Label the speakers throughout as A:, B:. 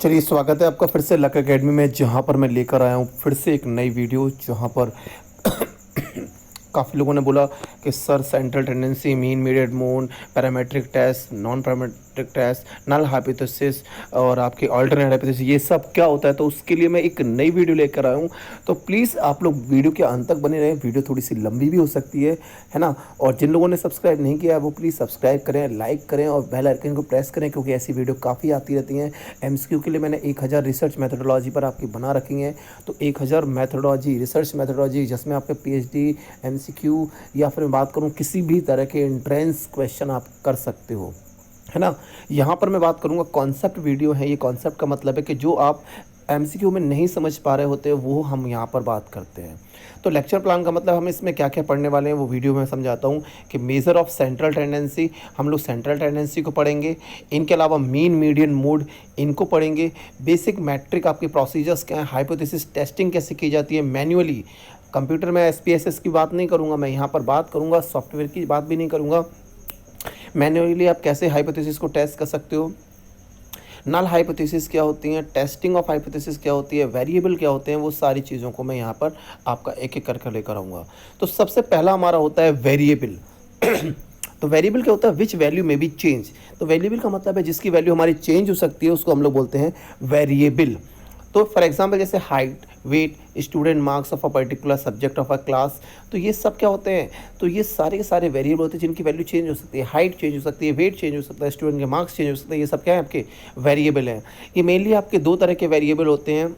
A: चलिए, स्वागत है आपका फिर से लक एकेडमी में, जहाँ पर मैं लेकर आया हूँ फिर से एक नई वीडियो। जहाँ पर काफ़ी लोगों ने बोला कि sir central tendency, mean, median mode, parametric test, non parametric test, null hypothesis और आपके अल्टरनेट हाइपोथेसिस, ये सब क्या होता है। तो उसके लिए मैं एक नई वीडियो लेकर आया हूँ। तो प्लीज़ आप लोग वीडियो के अंत तक बने रहें। वीडियो थोड़ी सी लंबी भी हो सकती है ना। और जिन लोगों ने सब्सक्राइब नहीं किया है वो प्लीज़ सब्सक्राइब करें, लाइक करें और बेल आइकन को प्रेस करें, क्योंकि ऐसी वीडियो काफ़ी आती रहती हैं। एमसीक्यू के लिए मैंने 1000 रिसर्च मैथडोलॉजी पर आपकी बना रखी हैं। तो 1000 मैथडोलॉजी, रिसर्च मैथडोलॉजी, जिसमें आपके पीएचडी, एमसीक्यू या फिर मैं बात करूं किसी भी तरह के एंट्रेंस क्वेश्चन आप कर सकते हो, है ना। यहाँ पर मैं बात करूँगा कॉन्सेप्ट वीडियो है। ये कॉन्सेप्ट का मतलब है कि जो आप एमसीक्यू में नहीं समझ पा रहे होते वो हम यहाँ पर बात करते हैं। तो लेक्चर प्लान का मतलब हम इसमें क्या क्या पढ़ने वाले हैं वो वीडियो में समझाता हूँ। कि मेज़र ऑफ सेंट्रल टेंडेंसी, हम लोग सेंट्रल टेंडेंसी को पढ़ेंगे। इनके अलावा मीन, मीडियन, मोड, इनको पढ़ेंगे। बेसिक मैट्रिक आपके प्रोसीजर्स क्या हैं, हाइपोथेसिस टेस्टिंग कैसे की जाती है मैन्युअली। कंप्यूटर में एसपीएसएस की बात नहीं करूँगा, मैं यहाँ पर बात करूँगा सॉफ्टवेयर की बात भी नहीं करूँगा। मैन्युअली आप कैसे हाइपोथेसिस को टेस्ट कर सकते हो, नल हाइपोथेसिस क्या होती हैं, टेस्टिंग ऑफ हाइपोथेसिस क्या होती है, वेरिएबल क्या होते हैं, वो सारी चीज़ों को मैं यहाँ पर आपका एक एक करके लेकर आऊँगा। तो सबसे पहला हमारा होता है वेरिएबल। तो वेरिएबल क्या होता है, विच वैल्यू में बी चेंज। तो वेरिएबल का मतलब है जिसकी वैल्यू हमारी चेंज हो सकती है, उसको हम लोग बोलते हैं वेरिएबल। तो फॉर एग्जांपल जैसे height, weight, student marks of a particular subject of a class, तो ये सब क्या होते हैं। तो ये सारे के सारे वेरिएबल होते हैं जिनकी वैल्यू चेंज हो सकती है। हाइट चेंज हो सकती है, वेट चेंज हो सकता है, स्टूडेंट के मार्क्स चेंज हो सकते हैं। ये सब क्या है, आपके वेरिएबल हैं। ये मेनली आपके दो तरह के वेरिएबल होते हैं।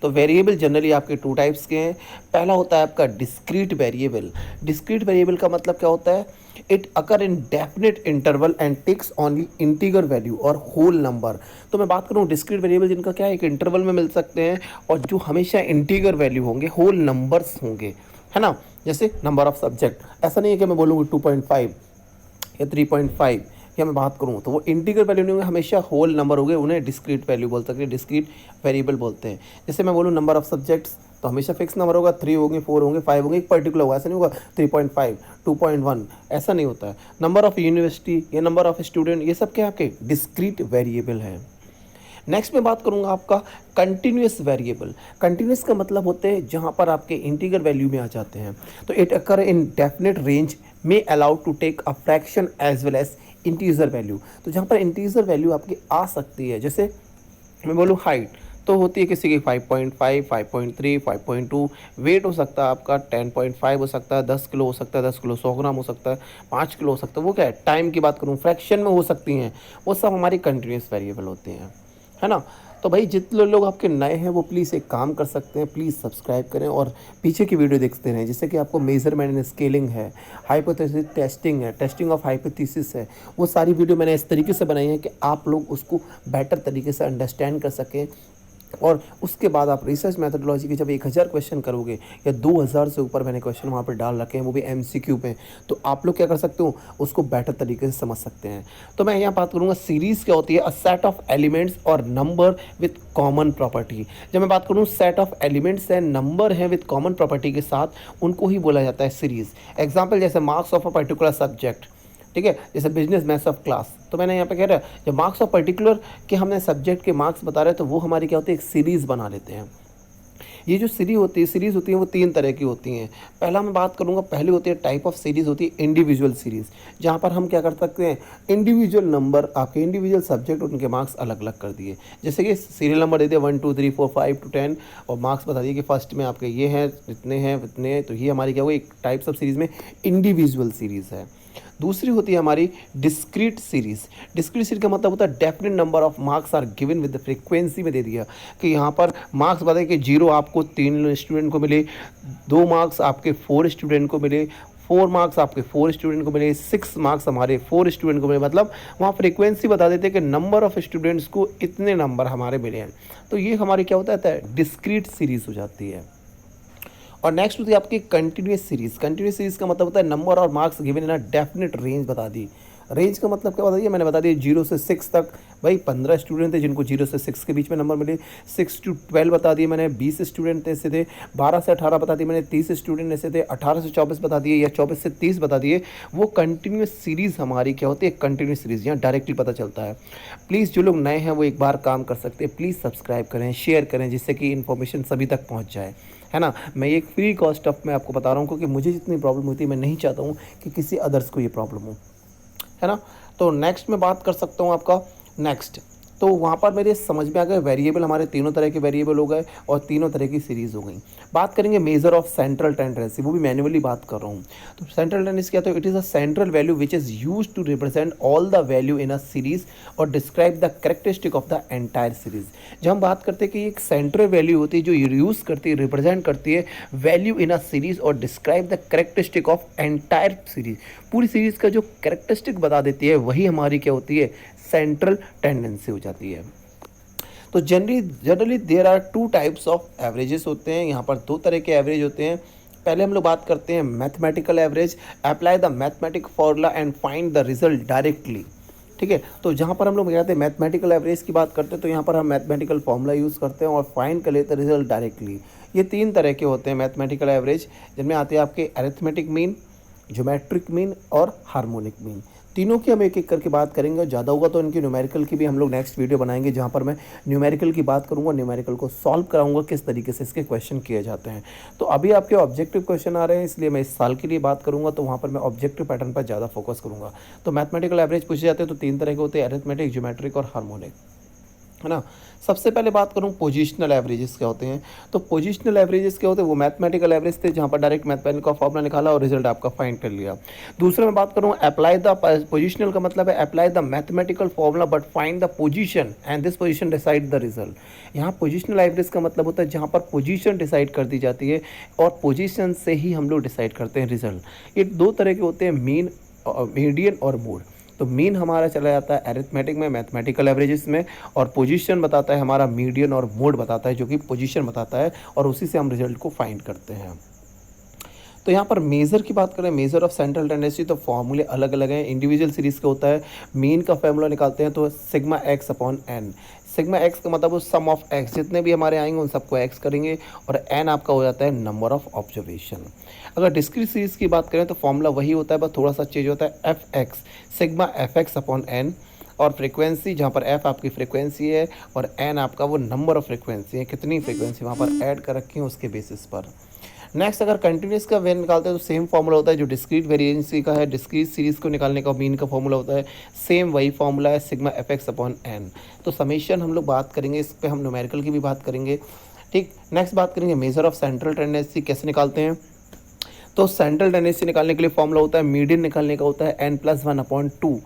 A: तो वेरिएबल जनरली आपके टू टाइप्स के हैं। पहला होता है आपका डिस्क्रीट वेरिएबल। डिस्क्रीट वेरिएबल का मतलब क्या होता है, it occur in definite interval and takes only integer value और होल नंबर। तो मैं बात करूँ डिस्क्रीट वेरिएबल जिनका क्या है, एक इंटरवल में मिल सकते हैं और जो हमेशा इंटीगर वैल्यू होंगे, होल नंबर्स होंगे, है ना। जैसे नंबर ऑफ सब्जेक्ट, ऐसा नहीं है कि मैं बोलूँगा 2.5 या 3.5, या मैं बात करूँ तो वो इंटीगर वैल्यू नहीं होंगे, हमेशा होल नंबर हो गए, उन्हें डिस्क्रीट वैल्यू बोल सकते हैं, डिस्क्रीट वेरिएबल बोलते हैं। जैसे मैं बोलूँ नंबर ऑफ सब्जेक्ट्स, तो हमेशा फिक्स नंबर होगा, 3 होंगे, 4 होंगे, 5 होंगे, एक पर्टिकुलर होगा। ऐसा नहीं होगा 3.5, 2.1, ऐसा नहीं होता है। नंबर ऑफ यूनिवर्सिटी या नंबर ऑफ स्टूडेंट, ये सब क्या आपके डिस्क्रीट वेरिएबल है। नेक्स्ट में बात करूंगा आपका कंटिन्यूस वेरिएबल। कंटिन्यूस का मतलब होते हैं जहां पर आपके इंटीगर वैल्यू में आ जाते हैं। तो it occur in definite range में allowed to take a fraction as well as integer value. तो जहां पर इंटीजर वैल्यू आपकी आ सकती है, जैसे मैं बोलूँ हाइट, तो होती है किसी की 5.5, 5.3, 5.2। वेट हो सकता है आपका 10.5 हो सकता है, 10 किलो हो सकता है, 10 किलो 100 ग्राम हो सकता है, 5 किलो हो सकता है। वो क्या है, टाइम की बात करूँ फ्रैक्शन में हो सकती हैं, वो सब हमारी कंटिन्यूस वेरिएबल होती हैं, है ना। तो भाई जितने लोग आपके नए हैं वो प्लीज़ एक काम कर सकते हैं, प्लीज़ सब्सक्राइब करें और पीछे की वीडियो देखते रहें, जिससे कि आपको मेजरमेंट एंड स्केलिंग है, हाइपोथेसिस टेस्टिंग है, टेस्टिंग ऑफ हाइपोथेसिस है, वो सारी वीडियो मैंने इस तरीके से बनाई है कि आप लोग उसको बेटर तरीके से अंडरस्टैंड कर सकें। और उसके बाद आप रिसर्च मैथडोलॉजी के जब 1000 क्वेश्चन करोगे या 2000 से ऊपर मैंने क्वेश्चन वहाँ पर डाल रखे हैं, वो भी एमसीक्यू पे, तो आप लोग क्या कर सकते हो, उसको बेटर तरीके से समझ सकते हैं। तो मैं यहाँ बात करूँगा सीरीज़ क्या होती है, अ सेट ऑफ एलिमेंट्स और नंबर विथ कॉमन प्रॉपर्टी। जब मैं बात करूँ सेट ऑफ एलिमेंट्स है, नंबर है विथ कॉमन प्रॉपर्टी के साथ, उनको ही बोला जाता है सीरीज़। एग्जाम्पल जैसे marks of a particular subject, ठीक है, जैसे बिजनेस मैथ्स ऑफ क्लास। तो मैंने यहाँ पे कह रहा है जब मार्क्स ऑफ पर्टिकुलर कि हमने सब्जेक्ट के मार्क्स बता रहे हैं, तो वो हमारी क्या होती है, एक सीरीज़ बना लेते हैं। ये जो सीरीज़ होती है वो 3 तरह की होती हैं। पहला मैं बात करूँगा, पहली होती है टाइप ऑफ सीरीज़ होती है इंडिविजुअल सीरीज़, जहाँ पर हम क्या कर सकते हैं, इंडिविजुअल नंबर आपके इंडिविजुअल सब्जेक्ट उनके मार्क्स अलग अलग कर दिए। जैसे कि सीरियल नंबर दे दिया 1 2 3 4 5 to 10 और मार्क्स बता दिए कि फर्स्ट में आपके ये हैं, इतने हैं, इतने हैं। तो ये हमारी क्या हुई, एक टाइप्स ऑफ सीरीज़ में इंडिविजुअल सीरीज़ है। दूसरी होती है हमारी डिस्क्रीट सीरीज़। डिस्क्रीट सीरीज का मतलब होता है definite number of marks are given with frequency में दे दिया कि यहाँ पर मार्क्स बताए कि 0 आपको 3 स्टूडेंट को मिले, 2 मार्क्स आपके 4 स्टूडेंट को मिले, 4 मार्क्स आपके 4 स्टूडेंट को मिले, 6 मार्क्स हमारे 4 स्टूडेंट को मिले। मतलब वहाँ फ्रीक्वेंसी बता देते हैं कि नंबर ऑफ स्टूडेंट्स को इतने नंबर हमारे मिले हैं। तो ये हमारी क्या होता है, डिस्क्रीट सीरीज़ हो जाती है। और नेक्स्ट होती है आपकी कंटिन्यूस सीरीज़। कंटिन्यूस सीरीज़ का मतलब होता है नंबर और marks given in a definite range बता दी। रेंज का मतलब क्या बताइए, मैंने बता दिया 0 से 6 तक। भाई 15 स्टूडेंट थे जिनको 0 से 6 के बीच में नंबर मिले, 6 to 12 बता दिए मैंने, 20 स्टूडेंट ऐसे थे, 12 से 18 बता दिए मैंने, 30 स्टूडेंट ऐसे थे, 18 से 24 बता दिए या 24 से 30 बता दिए। वो कंटिन्यूस सीरीज़ हमारी क्या होती है, कंटिन्यूस सीरीज़, यहाँ डायरेक्टली पता चलता है। प्लीज़ जो लोग नए हैं वो एक बार काम कर सकते हैं, प्लीज़ सब्सक्राइब करें, शेयर करें, जिससे कि इन्फॉर्मेशन सभी तक पहुँच जाए, है ना। मैं एक फ्री कॉस्ट ऑफ मैं आपको बता रहा हूँ, क्योंकि मुझे जितनी प्रॉब्लम होती है मैं नहीं चाहता हूँ कि किसी अदर्स को ये प्रॉब्लम हो, है ना। तो नेक्स्ट मैं बात कर सकता हूँ आपका नेक्स्ट, तो वहाँ पर मेरे समझ में आ गए वेरिएबल, हमारे तीनों तरह के वेरिएबल हो गए और तीनों तरह की सीरीज़ हो गई। बात करेंगे मेजर ऑफ सेंट्रल टेंडेंसी, वो भी मैन्युअली बात कर रहा हूँ। तो सेंट्रल टेंडेंसी क्या, तो it is a central value which is use to represent all the value in a series और describe the characteristic of the entire series. जब हम बात करते हैं कि एक सेंट्रल वैल्यू होती है जो यूज़ करती है, रिप्रेजेंट करती है वैल्यू इन अ सीरीज और describe the characteristic of entire series, पूरी सीरीज़ का जो कैरेक्टरिस्टिक बता देती है, वही हमारी क्या होती है, सेंट्रल टेंडेंसी हो जाती है। तो generally there are two types of averages होते हैं, यहाँ पर दो तरह के एवरेज होते हैं। पहले हम लोग बात करते हैं mathematical average, apply the mathematic formula and find the result directly. ठीक है, तो जहाँ पर हम लोग कहते हैं मैथमेटिकल एवरेज की बात करते हैं, तो यहाँ पर हम मैथमेटिकल फॉर्मूला यूज़ करते हैं और फाइंड कर लेते हैं रिजल्ट डायरेक्टली। ये तीन तरह के होते हैं मैथमेटिकल एवरेज, जिनमें आते हैं आपके अरिथमेटिक मीन, ज्योमेट्रिक मीन और हार्मोनिक मीन। तीनों की हम एक एक करके बात करेंगे, और ज़्यादा होगा तो इनकी न्यूमेरिकल की भी हम लोग नेक्स्ट वीडियो बनाएंगे, जहाँ पर मैं न्यूमेरिकल की बात करूँगा, न्यूमेरिकल को सॉल्व कराऊंगा किस तरीके से इसके क्वेश्चन किए जाते हैं। तो अभी आपके ऑब्जेक्टिव क्वेश्चन आ रहे हैं, इसलिए मैं इस साल के लिए बात करूँगा, तो वहाँ पर मैं ऑब्जेक्टिव पैटर्न पर ज़्यादा फोकस करूँगा। तो मैथमेटिकल एवरेज पूछे जाते हैं तो तीन तरह के होते हैं, अरिथमेटिक, ज्योमेट्रिक और हार्मोनिक, है ना। सबसे पहले बात करूं पोजिशनल एवरेजेस क्या होते हैं, तो पोजिशनल एवरेजेस क्या होते हैं, वो मैथमेटिकल एवरेज थे जहां पर डायरेक्ट मैथमेटिकल का फॉर्मूला निकाला और रिजल्ट आपका फाइंड कर लिया। दूसरा मैं बात करूं अप्लाई द पोजिशनल, का मतलब है apply the mathematical formula but find the position and this position decide the result. यहाँ पोजिशनल एवरेज का मतलब होता है जहाँ पर पोजीशन डिसाइड कर दी जाती है और पोजीशन से ही हम लोग डिसाइड करते हैं रिजल्ट। ये दो तरह के होते हैं, मीन, मीडियन और मोड। तो मीन हमारा चला जाता है अरिथमेटिक में, मैथमेटिकल एवरेजेस में, और पोजीशन बताता है हमारा मीडियन, और मोड बताता है जो कि पोजीशन बताता है, और उसी से हम रिजल्ट को फाइंड करते हैं। तो यहाँ पर मेज़र की बात करें, मेज़र ऑफ सेंट्रल टेंडेंसी, तो फॉर्मूले अलग अलग हैं, इंडिविजुअल सीरीज़ का होता है। मीन का फॉर्मूला निकालते हैं तो sigma X upon N, sigma X का मतलब वो सम ऑफ एक्स, जितने भी हमारे आएंगे उन सबको एक्स करेंगे, और एन आपका हो जाता है नंबर ऑफ ऑब्जर्वेशन। अगर डिस्क्रीट सीरीज़ की बात करें तो फॉर्मूला वही होता है, बस थोड़ा सा चेंज होता है, F X, sigma F X upon N, और फ्रीक्वेंसी जहाँ पर एफ आपकी फ्रीक्वेंसी है और एन आपका वो नंबर ऑफ फ्रीक्वेंसी है, कितनी फ्रीक्वेंसी वहाँ पर ऐड कर रखी है उसके बेसिस पर। नेक्स्ट अगर कंटिन्यूस का वे निकालते हैं तो सेम फॉर्मूला होता है जो डिस्क्रीट वेरिएंसी का है, डिस्क्रीट सीरीज़ को निकालने का मीन का फॉर्मूला होता है, सेम वही फॉर्मूला है, sigma F X upon N. तो समेशन हम लोग बात करेंगे, इस पर हम न्यूमेरिकल की भी बात करेंगे। ठीक, नेक्स्ट बात करेंगे मेजर ऑफ सेंट्रल टेंडेंसी कैसे निकालते हैं। तो सेंट्रल टेंडेंसी निकालने के लिए फॉर्मूला होता है, मीडियन निकालने का होता है n+1/2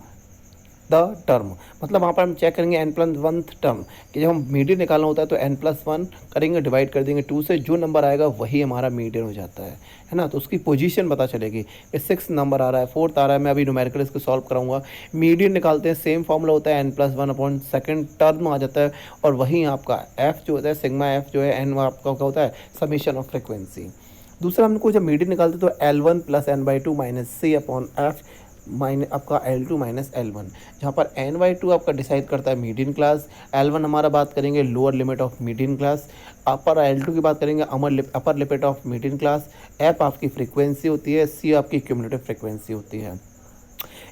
A: द टर्म, मतलब वहाँ पर हम चेक करेंगे n+1 टर्म कि जब हम मीडियन निकालना होता है तो n+1 करेंगे, डिवाइड कर देंगे 2 से, जो नंबर आएगा वही हमारा मीडियन हो जाता है ना। तो उसकी पोजीशन पता चलेगी कि 6 नंबर आ रहा है, 4th आ रहा है, मैं अभी न्यूमेरिकल इसको सॉल्व कराऊंगा। मीडियन निकालते हैं, सेम फॉर्मूला होता है n+1/2 टर्म आ जाता है, और वहीं आपका f जो होता है, सिग्मा f जो है, n आपका क्या होता है, समीशन ऑफ फ्रिक्वेंसी। दूसरा हमको जब मीडियन निकालते तो L1 + n/2 - C/F आपका L2 - L1, जहाँ पर n/2 आपका डिसाइड करता है मीडियन क्लास, L1 हमारा बात करेंगे lower limit of median class, upper L2 की बात करेंगे upper limit of median class, F आपकी फ्रीक्वेंसी होती है, C आपकी क्यूमुलेटिव फ्रीक्वेंसी होती है।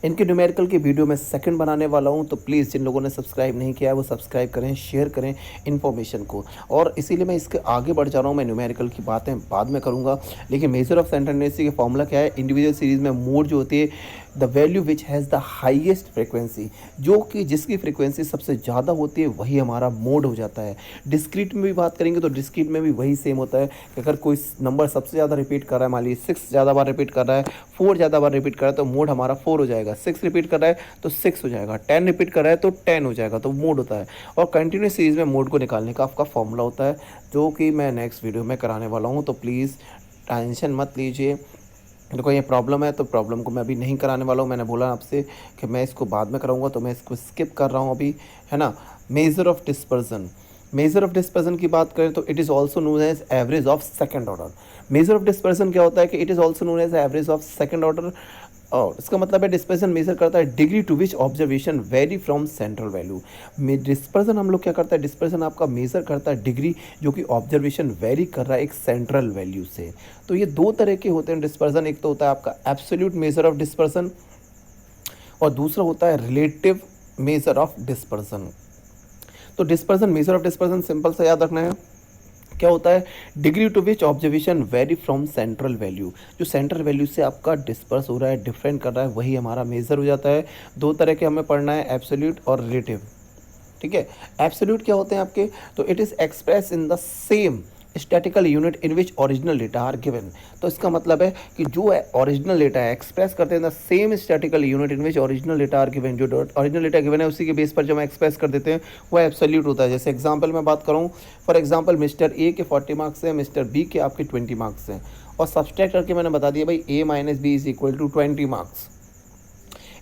A: इनके न्यूमेरिकल की वीडियो मैं सेकंड बनाने वाला हूं, तो प्लीज़ जिन लोगों ने सब्सक्राइब नहीं किया है वो सब्सक्राइब करें, शेयर करें इन्फॉर्मेशन को, और इसीलिए मैं इसके आगे बढ़ जा रहा हूं। मैं न्यूमेरिकल की बातें बाद में करूंगा, लेकिन मेजर ऑफ सेंट्रल टेंडेंसी का फॉर्मूला क्या है, इंडिविजुअल सीरीज़ में मोड जो होती है the value which has the highest frequency, जो कि जिसकी फ्रिक्वेंसी सबसे ज़्यादा होती है वही हमारा मोड हो जाता है। डिस्क्रीट में भी बात करेंगे तो डिस्क्रीट में भी वही सेम होता है कि अगर कोई नंबर सबसे ज़्यादा रिपीट कर रहा है, मान लीजिए 6 ज़्यादा बार रिपीट कर रहा है, 4 ज़्यादा बार रिपीट कर रहा है, तो मोड हमारा 4 हो जाएगा। 6 रिपीट कर रहा है तो 6 हो जाएगा, 10 रिपीट कर रहा है तो 10 हो जाएगा, तो मोड होता है। और कंटिन्यूस सीरीज़ में मोड को निकालने का आपका फॉर्मूला होता है, जो कि मैं नेक्स्ट वीडियो में कराने वाला हूँ, तो प्लीज़ टेंशन मत लीजिए। देखो ये प्रॉब्लम है तो प्रॉब्लम को मैं अभी नहीं कराने वाला हूँ, मैंने बोला आपसे कि मैं इसको बाद में कराऊंगा, तो मैं इसको स्किप कर रहा हूँ अभी, है ना। Measure of dispersion, measure of dispersion की बात करें तो it is also known as average of second order. Measure of dispersion क्या होता है कि it is also known as average of second order, और इसका मतलब है डिस्पर्सन मेजर करता है degree to which observation vary from central value. Dispersion हम लोग क्या करता है, डिस्पर्सन आपका मेजर करता है डिग्री जो कि ऑब्जर्वेशन वेरी कर रहा है एक सेंट्रल वैल्यू से। तो ये दो तरह के होते हैं डिस्पर्सन, एक तो होता है आपका एब्सोल्यूट मेजर ऑफ डिस्पर्सन और दूसरा होता है रिलेटिव मेजर ऑफ डिस्पर्सन। तो dispersion measure of dispersion simple से याद रखना है, क्या होता है, degree to which observation vary from central value, जो सेंट्रल वैल्यू से आपका डिस्पर्स हो रहा है, डिफरेंट कर रहा है, वही हमारा मेजर हो जाता है। दो तरह के हमें पढ़ना है, एब्सोल्यूट और रिलेटिव। ठीक है, एब्सोल्यूट क्या होते हैं आपके, तो it is express in the same statical unit in which original data are given. तो इसका मतलब है कि जो ओरिजिनल डेटा है एक्सप्रेस करते हैं the same statical unit in which original data are given, जो ओरिजिनल डेटा गिवन है उसी के बेस पर जब हम एक्सप्रेस कर देते हैं वो एब्सोल्यूट होता है। जैसे एग्जांपल मैं बात करूँ, फॉर एग्जांपल मिस्टर ए के 40 मार्क्स हैं, मिस्टर बी के आपके 20 मार्क्स हैं, और सब्सट्रैक्ट करके मैंने बता दिया भाई a minus B is equal to 20 marks.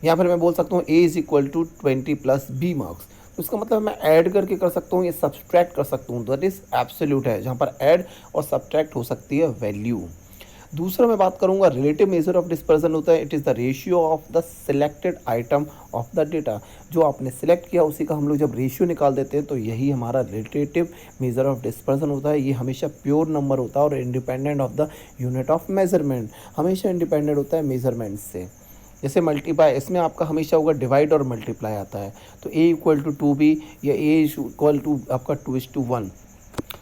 A: या फिर मैं बोल सकता हूँ a is equal to 20 plus b marks. तो इसका मतलब मैं ऐड करके कर सकता हूँ, ये सब्सट्रैक्ट कर सकता हूँ, दैट इज एब्सोल्यूट है, जहाँ पर ऐड और सब्सट्रैक्ट हो सकती है वैल्यू। दूसरा मैं बात करूंगा रिलेटिव मेजर ऑफ डिस्पर्सन होता है, it is the ratio of the selected item of the data. जो आपने सिलेक्ट किया उसी का हम लोग जब रेशियो निकाल देते हैं तो यही हमारा रिलेटिव मेजर ऑफ डिस्पर्सन होता है। ये हमेशा प्योर नंबर होता है और independent of the unit of measurement, हमेशा इंडिपेंडेंट होता है मेजरमेंट से। जैसे मल्टीप्लाई, इसमें आपका हमेशा होगा डिवाइड और मल्टीप्लाई आता है, तो a इक्वल टू 2b या a इक्वल टू आपका 2:1।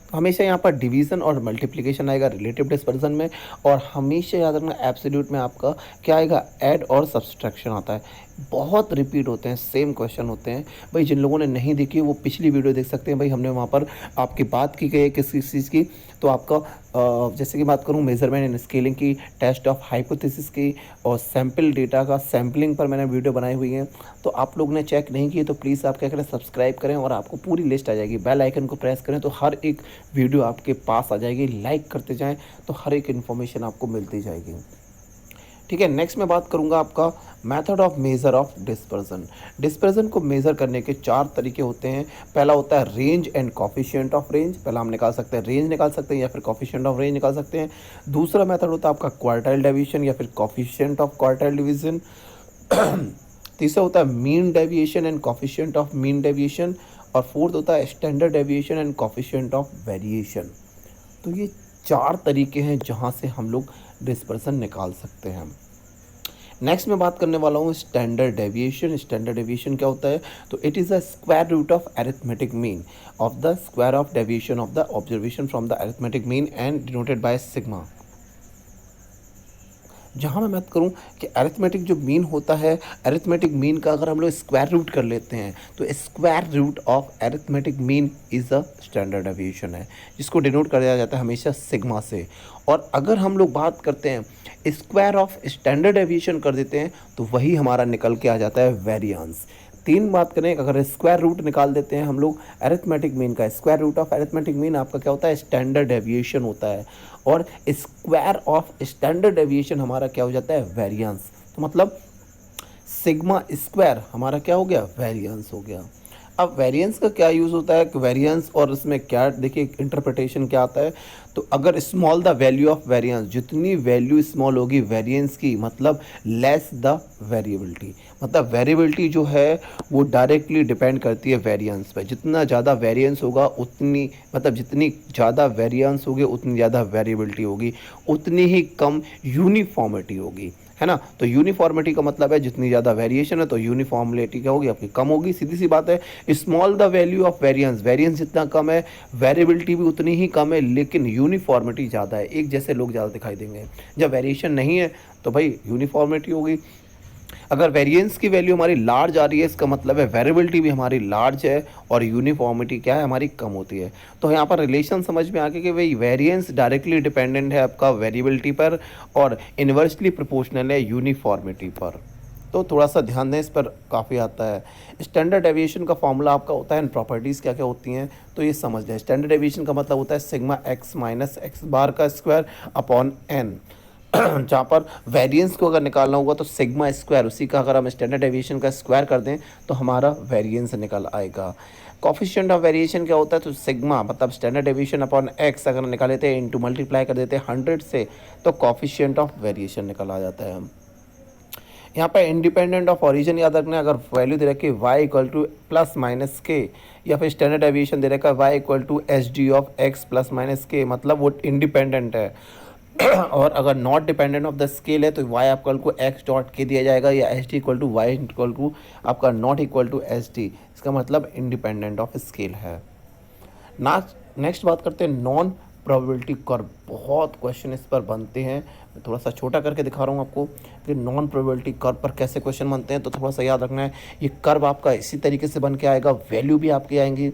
A: तो हमेशा यहाँ पर डिवीज़न और मल्टीप्लिकेशन आएगा रिलेटिव डिस्पर्सन में, और हमेशा याद रखना एब्सोल्यूट में आपका क्या आएगा, ऐड और सब्सट्रैक्शन आता है। बहुत रिपीट होते हैं, सेम क्वेश्चन होते हैं भाई। जिन लोगों ने नहीं देखी वो पिछली वीडियो देख सकते हैं भाई, हमने वहाँ पर आपकी बात की गई है किस चीज़ की। तो आपका जैसे कि बात करूँ मेजरमेंट एंड स्केलिंग की, टेस्ट ऑफ हाइपोथेसिस की, और सैम्पल डेटा का सैम्पलिंग पर मैंने वीडियो बनाई हुई है। तो आप लोग ने चेक नहीं किए तो प्लीज़ आप क्या करें, सब्सक्राइब करें और आपको पूरी लिस्ट आ जाएगी। बेल आइकन को प्रेस करें तो हर एक वीडियो आपके पास आ जाएगी, लाइक करते जाएं तो हर एक इन्फॉर्मेशन आपको मिलती जाएगी। ठीक है, नेक्स्ट मैं बात करूंगा आपका method of major of dispersion. Dispersion को मेजर करने के 4 तरीके होते हैं। पहला होता है range and coefficient of range. पहला हम निकाल सकते हैं रेंज निकाल सकते हैं या फिर कॉफिशिएंट ऑफ रेंज निकाल सकते हैं। दूसरा मेथड होता है आपका क्वार्टाइल डेविएशन या फिर कॉफिशिएंट ऑफ क्वार्टाइल डिवीजन। तीसरा होता है mean deviation and coefficient of mean deviation. और फोर्थ होता है standard deviation and coefficient of variation. तो ये 4 तरीके हैं जहाँ से हम लोग डिस्पर्सन निकाल सकते हैं। नेक्स्ट मैं बात करने वाला हूँ स्टैंडर्ड डेविएशन। स्टैंडर्ड डेविएशन क्या होता है, तो it is a square root of arithmetic mean of the square of deviation of the observation from the arithmetic mean and denoted by sigma. जहाँ मैं बात करूँ कि अरिथमेटिक जो मीन होता है, अरिथमेटिक मीन का अगर हम लोग स्क्वायर रूट कर लेते हैं तो square root of arithmetic mean is a standard deviation है, जिसको डिनोट किया जाता है हमेशा सिग्मा से। और अगर हम लोग बात करते हैं स्क्वायर ऑफ स्टैंडर्ड डेविएशन कर देते हैं तो वही हमारा निकल के आ जाता है वेरिएंस। 3 बात करें, अगर स्क्वायर रूट निकाल देते हैं हम लोग अरिथमेटिक मीन का, square root of arithmetic mean आपका क्या होता है, स्टैंडर्ड डेविएशन होता है, और स्क्वायर ऑफ स्टैंडर्ड डेविएशन हमारा क्या हो जाता है, वेरिएंस। तो मतलब सिग्मा स्क्वायर हमारा क्या हो गया, वेरिएंस हो गया। अब वेरिएंस का क्या यूज़ होता है कि वेरिएंस और इसमें क्या, देखिए इंटरप्रिटेशन क्या आता है। तो अगर small the value of variance, जितनी वैल्यू स्मॉल होगी वेरिएंस की, मतलब लेस द वेरिएबिलिटी, मतलब वेरिएबिलिटी जो है वो डायरेक्टली डिपेंड करती है वेरिएंस पे। जितना ज़्यादा वेरिएंस होगा उतनी, मतलब जितनी ज़्यादा वेरिएंस होगी उतनी ज़्यादा वेरिएबिलिटी होगी, उतनी ही कम यूनिफॉर्मिटी होगी, है ना। तो यूनिफॉर्मिटी का मतलब है जितनी ज़्यादा वेरिएशन है तो यूनिफॉर्मिटी क्या होगी, आपकी कम होगी, सीधी सी बात है। Small the value of variance, variance जितना कम है वेरिएबिलिटी भी उतनी ही कम है, लेकिन यूनिफॉर्मिटी ज़्यादा है, एक जैसे लोग ज़्यादा दिखाई देंगे। जब वेरिएशन नहीं है तो भाई यूनिफॉर्मिटी होगी। अगर वेरिएंस की वैल्यू हमारी लार्ज आ रही है, इसका मतलब है वेरिएबिलिटी भी हमारी लार्ज है और यूनिफॉर्मिटी क्या है, हमारी कम होती है। तो यहाँ पर रिलेशन समझ में आ गया कि भाई वेरिएंस डायरेक्टली डिपेंडेंट है आपका वेरिएबिलिटी पर और इन्वर्सली प्रोपोर्शनल है यूनिफॉर्मिटी पर। तो थोड़ा सा ध्यान दें, इस पर काफ़ी आता है। स्टैंडर्ड डेविएशन का फॉर्मूला आपका होता है, प्रॉपर्टीज़ क्या क्या होती हैं तो ये समझ लें। स्टैंडर्ड डेविएशन का मतलब होता है सिग्मा एक्स माइनस एक्स बार का स्क्वायर अपॉन एन। जहाँ पर वेरिएंस को अगर निकालना होगा तो सिग्मा स्क्वायर, उसी का अगर हम स्टैंडर्ड डेविएशन का स्क्वायर कर दें तो हमारा वेरिएंस निकल आएगा। कॉफिशिएंट ऑफ वेरिएशन क्या होता है, तो सिग्मा मतलब स्टैंडर्ड डेविएशन अपॉन एक्स अगर निकाल लेते हैं, इंटू मल्टीप्लाई कर देते हैं 100 से, तो कॉफिशिएंट ऑफ वेरिएशन निकल आ जाता है। यहाँ पे इंडिपेंडेंट ऑफ ओरिजिन याद रखना है, अगर वैल्यू दे रखी y equal to plus minus K, या फिर स्टैंडर्ड डेविएशन दे रखा है y equal to H D of x plus minus K, मतलब वो इंडिपेंडेंट है। और अगर not dependent of the scale है तो y आपका इक्वल को x डॉट के दिया जाएगा, या H D equal to Y equal to आपका not equal to H D, इसका मतलब इंडिपेंडेंट ऑफ स्केल है। नेक्स्ट बात करते हैं नॉन प्रोबेबिलिटी कर्व। बहुत क्वेश्चन इस पर बनते हैं, मैं थोड़ा सा छोटा करके दिखा रहा हूँ आपको कि नॉन प्रोबेबिलिटी कर्व पर कैसे क्वेश्चन बनते हैं। तो थोड़ा सा याद रखना है, ये कर्व आपका इसी तरीके से बन के आएगा, वैल्यू भी आपकी आएंगी।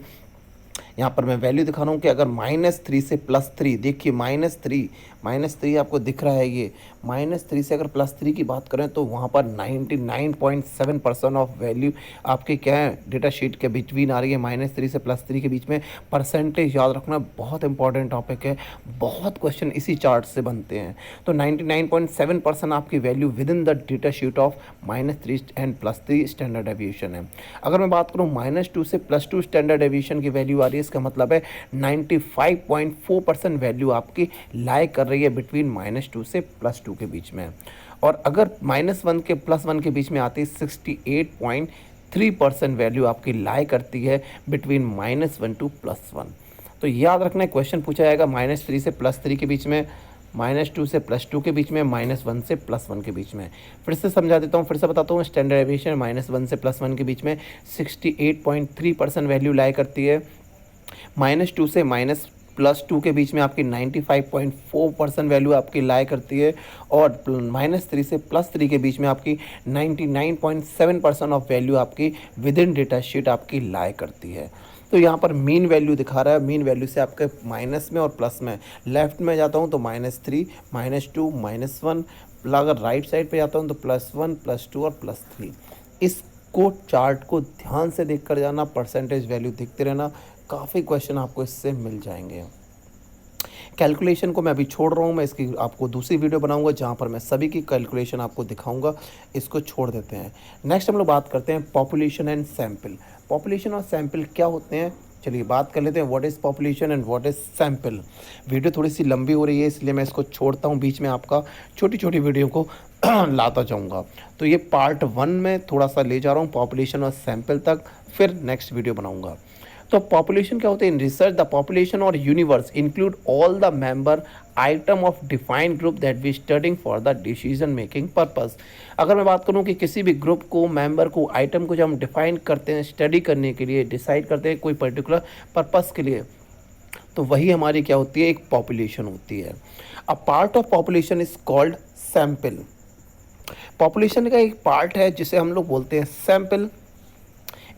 A: यहाँ पर मैं वैल्यू दिखा रहा हूँ कि अगर -3 से +3, देखिए -3 आपको दिख रहा है, ये -3 से अगर +3 की बात करें तो वहाँ पर 99.7% ऑफ वैल्यू आपके क्या है डेटा शीट के बिटवीन आ रही है। -3 से +3 के बीच में परसेंटेज याद रखना बहुत इंपॉर्टेंट टॉपिक है, बहुत क्वेश्चन इसी चार्ट से बनते हैं। तो 99.7% आपकी value with in the data sheet of -3 and +3 standard deviation है। अगर मैं बात करूँ -2 से +2 स्टैंडर्ड डेविएशन की वैल्यू आ रही है, इसका मतलब है 95.4% वैल्यू आपकी लाई कर रही है बिटवीन -2 से +2 के बीच में। और अगर -1 के +1 के बीच में आती है 68.3% वैल्यू आपकी लाई करती है बिटवीन -1 टू +1। तो याद रखना है क्वेश्चन पूछा जाएगा -3 से +3 के बीच में, -2 से +2 के बीच में, -1 से +1 के बीच में। फिर से समझा देता हूँ, फिर से बताता हूँ। स्टैंडर्ड डेविएशन -1 से +1 के बीच में 68.3% वैल्यू लाई करती है। -2 से +2 के बीच में आपकी 95.4% वैल्यू आपकी लाई करती है। और -3 से +3 के बीच में आपकी 99.7% ऑफ वैल्यू आपकी विद इन डेटा शीट आपकी लाई करती है। तो यहाँ पर मीन वैल्यू दिखा रहा है, मीन वैल्यू से आपके माइनस में और प्लस में, लेफ्ट में जाता हूँ तो -3, -2, -1, अगर राइट साइड पे जाता हूँ तो +1, +2 और +3। इसको चार्ट को ध्यान से देख कर जाना, परसेंटेज वैल्यू देखते रहना, काफ़ी क्वेश्चन आपको इससे मिल जाएंगे। कैलकुलेशन को मैं अभी छोड़ रहा हूँ, मैं इसकी आपको दूसरी वीडियो बनाऊंगा जहाँ पर मैं सभी की कैलकुलेशन आपको दिखाऊंगा, इसको छोड़ देते हैं। नेक्स्ट हम लोग बात करते हैं पॉपुलेशन एंड सैंपल। पॉपुलेशन और सैंपल क्या होते हैं, चलिए बात कर लेते हैं। What is population and what is sample. Video थोड़ी सी लंबी हो रही है इसलिए मैं इसको छोड़ता हूँ, बीच में आपका छोटी छोटी वीडियो को लाता जाऊँगा। तो ये पार्ट 1 में थोड़ा सा ले जा रहा हूँ पॉपुलेशन और सैंपल तक, फिर नेक्स्ट वीडियो बनाऊँगा। तो पॉपुलेशन क्या होते हैं इन रिसर्च, द पॉपुलेशन और universe include all the member item of defined group that we studying for the decision making purpose. अगर मैं बात करूं कि किसी भी ग्रुप को, मेंबर को, आइटम को जब हम डिफाइन करते हैं स्टडी करने के लिए, डिसाइड करते हैं कोई पर्टिकुलर पर्पस के लिए, तो वही हमारी क्या होती है, एक पॉपुलेशन होती है। A part of population is called sample. Population का एक पार्ट है जिसे हम लोग बोलते हैं sample.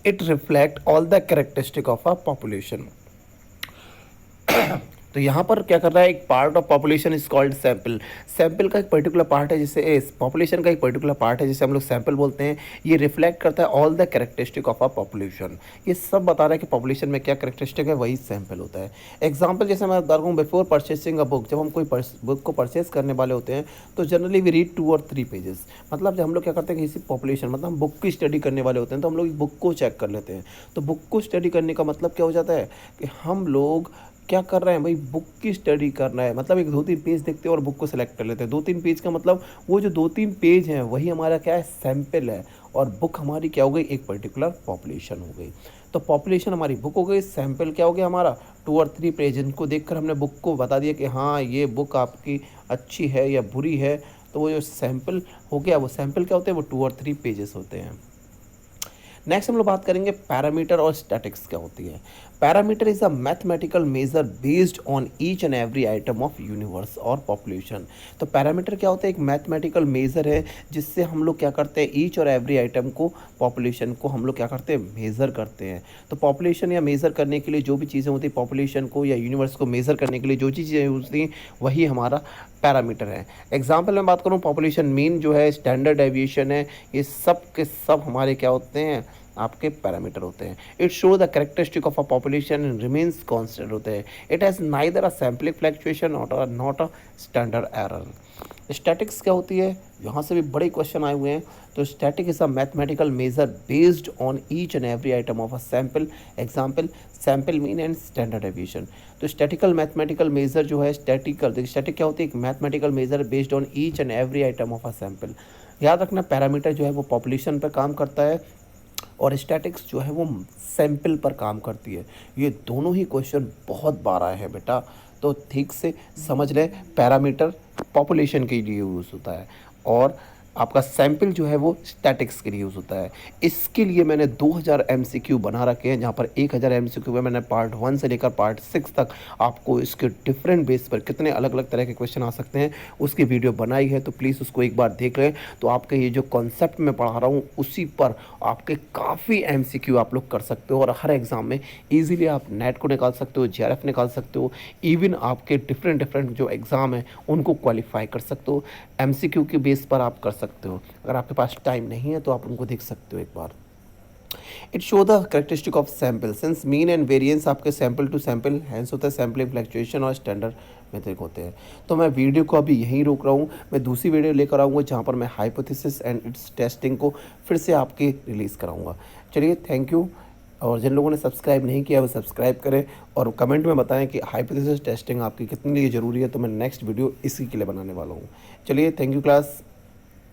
A: It reflect all the characteristic of a population। तो यहाँ पर क्या कर रहा है, एक part of population is called sample. Sample का एक पर्टिकुलर पार्ट है जिसे पॉपुलेशन का एक पर्टिकुलर पार्ट है जिसे हम लोग सैंपल बोलते हैं। ये रिफ्लेक्ट करता है all the characteristic of a population. ये सब बता रहा है कि पॉपुलेशन में क्या कैरेक्टरिस्टिक है, वही सैंपल होता है। एग्जाम्पल जैसे मैं बता रहा हूँ, बिफोर परचेसिंग अ बुक, जब हम कोई बुक को परचेस करने वाले होते हैं तो जनरली वी रीड 2 और 3 पेजेस। मतलब जब हम लोग क्या करते हैं, किसी पॉपुलेशन मतलब हम बुक की स्टडी करने वाले होते हैं तो हम लोग बुक को चेक कर लेते हैं। तो बुक को स्टडी करने का मतलब क्या हो जाता है कि हम लोग क्या कर रहे हैं भाई, बुक की स्टडी करना है, मतलब एक 2-3 पेज देखते हैं और बुक को सिलेक्ट कर लेते हैं। 2-3 पेज का मतलब वो जो 2-3 पेज हैं वही हमारा क्या है, सैंपल है। और बुक हमारी क्या हो गई, एक पर्टिकुलर पॉपुलेशन हो गई। तो पॉपुलेशन हमारी बुक हो गई, सैंपल क्या हो गया हमारा 2 और 3 पेज, इनको देखकर हमने बुक को बता दिया कि हाँ ये बुक आपकी अच्छी है या बुरी है। तो वो जो सैंपल हो गया, वो सैंपल क्या होते हैं, वो 2 और 3 पेजेस होते हैं। नेक्स्ट हम लोग बात करेंगे पैरामीटर और स्टैटिक्स क्या होती है। Parameter is a mathematical measure based on each and every item of universe और पॉपुलेशन। तो पैरामीटर क्या होता है, एक मैथमेटिकल मेजर है जिससे हम लोग क्या करते हैं, ईच और एवरी आइटम को, पॉपुलेशन को हम लोग क्या करते हैं, मेज़र करते हैं। तो पॉपुलेशन या मेज़र करने के लिए जो भी चीज़ें होती हैं, पॉपुलेशन को या यूनिवर्स को मेज़र करने के लिए जो चीज़ें होती हैं वही हमारा पैरामीटर है। एग्जाम्पल में बात करूँ, पॉपुलेशन मीन जो है, स्टैंडर्ड डेविएशन है, ये सब के सब हमारे क्या होते हैं, आपके पैरामीटर होते हैं। It show the characteristic of a population and remains constant होते हैं। It has neither a sampling fluctuation not a standard error. Statics क्या होती है, यहाँ से भी बड़े क्वेश्चन आए हुए हैं। तो static is a mathematical measure based on each and every item of a sample. Example sample mean and standard deviation. तो स्टैटिकल मैथमेटिकल मेजर जो है, स्टैटिक क्या होती है, एक mathematical measure based on each and every item of a sample. याद रखना parameter जो है वो पॉपुलेशन पर काम करता है और स्टैटिक्स जो है वो सैंपल पर काम करती है। ये दोनों ही क्वेश्चन बहुत बार आए हैं बेटा, तो ठीक से समझ लें। पैरामीटर पॉपुलेशन के लिए यूज़ होता है और आपका सैंपल जो है वो स्टैटिक्स के लिए यूज़ होता है। इसके लिए मैंने 2000 एमसीक्यू बना रखे हैं, जहाँ पर 1000 एमसीक्यू में मैंने पार्ट 1 से लेकर पार्ट 6 तक आपको इसके डिफरेंट बेस पर कितने अलग अलग तरह के क्वेश्चन आ सकते हैं उसकी वीडियो बनाई है, तो प्लीज़ उसको एक बार देख लें। तो आपके ये जो कॉन्सेप्ट मैं पढ़ा रहा हूँ उसी पर आपके काफ़ी एमसीक्यू आप लोग कर सकते हो और हर एग्ज़ाम में ईजिली आप नेट को निकाल सकते हो, जेआरएफ निकाल सकते हो, इवन आपके डिफरेंट डिफरेंट जो एग्ज़ाम है उनको क्वालिफाई कर सकते हो। एमसीक्यू के बेस पर आप कर सकते हो। अगर आपके पास टाइम नहीं है तो आप उनको देख सकते हो एक बार। It show the characteristic of sample since mean and variance आपके सैंपल टू सैंपल हैंस होता है, सैम्पलिंग फ्लक्चुएशन और स्टैंडर्ड मेथड होते हैं। तो मैं वीडियो को अभी यहीं रोक रहा हूँ, मैं दूसरी वीडियो लेकर आऊँगा जहाँ पर मैं हाइपोथेसिस एंड इट्स टेस्टिंग को फिर से आपके रिलीज़ कराऊँगा। चलिए, थैंक यू। और जिन लोगों ने सब्सक्राइब नहीं किया वो सब्सक्राइब करें और कमेंट में बताएं कि हाइपोथेसिस टेस्टिंग आपकी कितने लिए ज़रूरी है, तो मैं नेक्स्ट वीडियो इसी के लिए बनाने वाला हूँ। चलिए, थैंक यू क्लास।